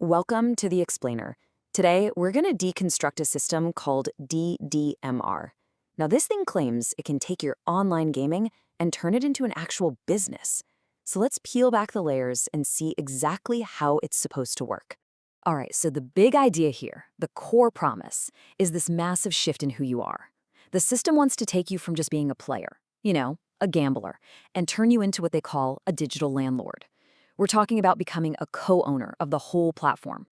Welcome to the Explainer. Today, we're going to deconstruct a system called DDMR. Now, this thing claims it can take your online gaming and turn it into an actual business. So let's peel back the layers and see exactly how it's supposed to work. All right, so the big idea here, the core promise, is this massive shift in who you are. The system wants to take you from just being a player, a gambler, and turn you into what they call a digital landlord. We're talking about becoming a co-owner of the whole platform.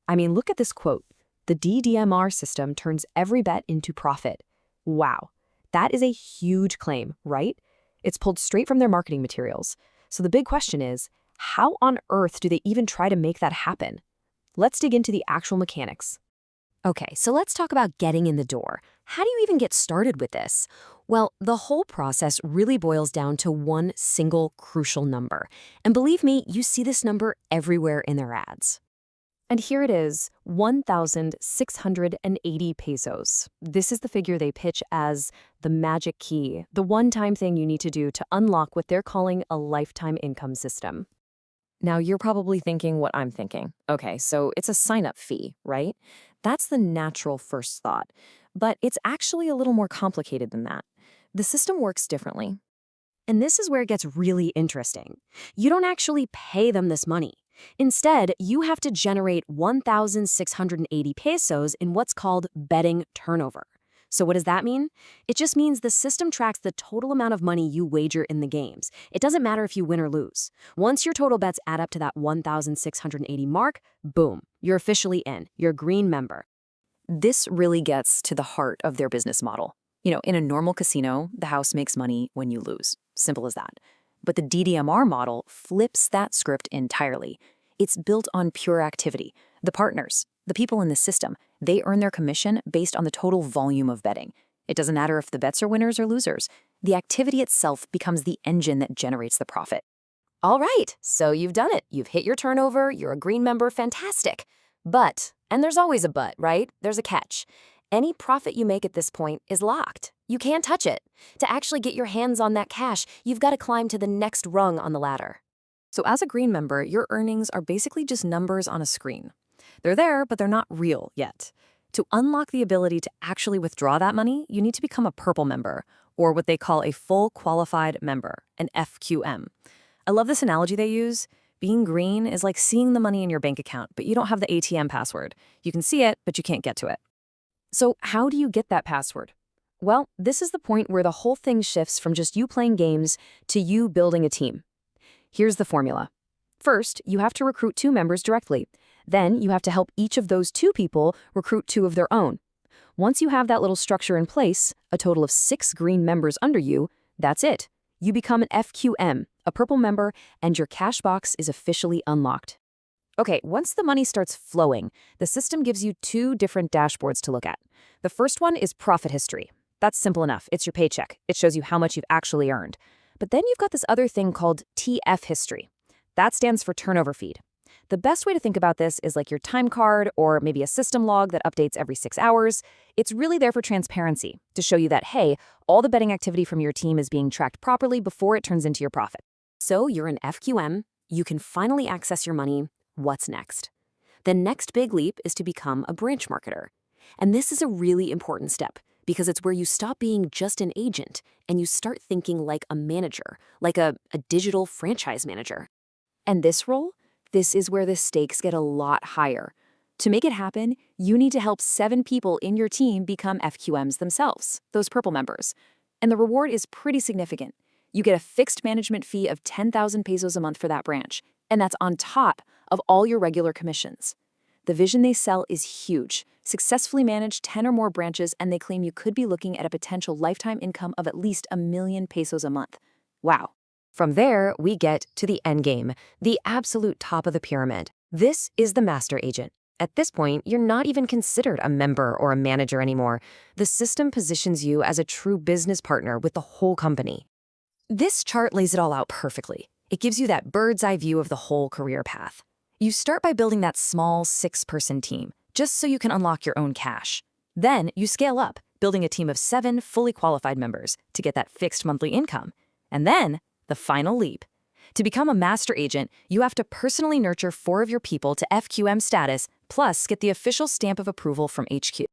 I mean, look at this quote. The DDMR system turns every bet into profit. Wow, that is a huge claim, right? It's pulled straight from their marketing materials. So the big question is, how on earth do they even try to make that happen? Let's dig into the actual mechanics. Okay, so let's talk about getting in the door. How do you even get started with this? Well, the whole process really boils down to one single crucial number. And believe me, you see this number everywhere in their ads. And here it is, 1,680 pesos. This is the figure they pitch as the magic key, the one-time thing you need to do to unlock what they're calling a lifetime income system. Now, you're probably thinking what I'm thinking. Okay, so it's a sign-up fee, right? That's the natural first thought. But it's actually a little more complicated than that. The system works differently. And this is where it gets really interesting. You don't actually pay them this money. Instead, you have to generate 1,680 pesos in what's called betting turnover. So what does that mean? It just means the system tracks the total amount of money you wager in the games. It doesn't matter if you win or lose. Once your total bets add up to that 1,680 mark, boom, you're officially in. You're a green member. This really gets to the heart of their business model. In a normal casino, the house makes money when you lose. Simple as that. But the DDMR model flips that script entirely. It's built on pure activity. The partners, the people in the system, they earn their commission based on the total volume of betting. It doesn't matter if the bets are winners or losers. The activity itself becomes the engine that generates the profit. All right, so you've done it. You've hit your turnover, you're a green member, fantastic. But, and there's always a but, right? There's a catch. Any profit you make at this point is locked. You can't touch it. To actually get your hands on that cash, you've got to climb to the next rung on the ladder. So as a green member, your earnings are basically just numbers on a screen. They're there, but they're not real yet. To unlock the ability to actually withdraw that money, you need to become a purple member, or what they call a full qualified member, an FQM. I love this analogy they use. Being green is like seeing the money in your bank account, but you don't have the ATM password. You can see it, but you can't get to it. So how do you get that password? Well, this is the point where the whole thing shifts from just you playing games to you building a team. Here's the formula. First, you have to recruit 2 members directly. Then you have to help each of those 2 people recruit 2 of their own. Once you have that little structure in place, a total of 6 green members under you, that's it. You become an FQM, a purple member, and your cash box is officially unlocked. Okay, once the money starts flowing, the system gives you 2 different dashboards to look at. The first one is profit history. That's simple enough. It's your paycheck. It shows you how much you've actually earned. But then you've got this other thing called TF history. That stands for turnover feed. The best way to think about this is like your time card or maybe a system log that updates every 6 hours. It's really there for transparency, to show you that, hey, all the betting activity from your team is being tracked properly before it turns into your profit. So you're an FQM, you can finally access your money. What's next? The next big leap is to become a branch marketer. And this is a really important step because it's where you stop being just an agent and you start thinking like a manager, like a digital franchise manager. And this role? This is where the stakes get a lot higher. To make it happen, you need to help 7 people in your team become FQMs themselves, those purple members. And the reward is pretty significant. You get a fixed management fee of 10,000 pesos a month for that branch, and that's on top of all your regular commissions. The vision they sell is huge. Successfully manage 10 or more branches, and they claim you could be looking at a potential lifetime income of at least 1,000,000 pesos a month. Wow. From there, we get to the end game, the absolute top of the pyramid. This is the master agent. At this point, you're not even considered a member or a manager anymore. The system positions you as a true business partner with the whole company. This chart lays it all out perfectly. It gives you that bird's eye view of the whole career path. You start by building that small 6-person team, just so you can unlock your own cash. Then you scale up, building a team of 7 fully qualified members to get that fixed monthly income. And then, the final leap. To become a master agent, you have to personally nurture 4 of your people to FQM status, plus get the official stamp of approval from HQ.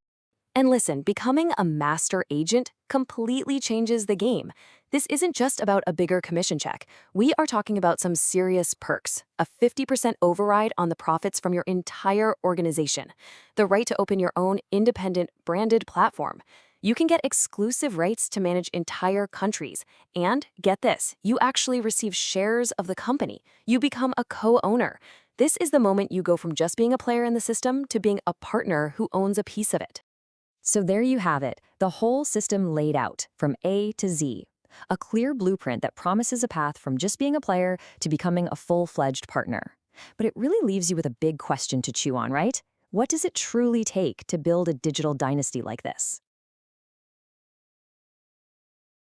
And listen, becoming a master agent completely changes the game. This isn't just about a bigger commission check. We are talking about some serious perks, a 50% override on the profits from your entire organization, the right to open your own independent branded platform. You can get exclusive rights to manage entire countries. And get this, you actually receive shares of the company. You become a co-owner. This is the moment you go from just being a player in the system to being a partner who owns a piece of it. So there you have it, the whole system laid out, from A to Z. A clear blueprint that promises a path from just being a player to becoming a full-fledged partner. But it really leaves you with a big question to chew on, right? What does it truly take to build a digital dynasty like this?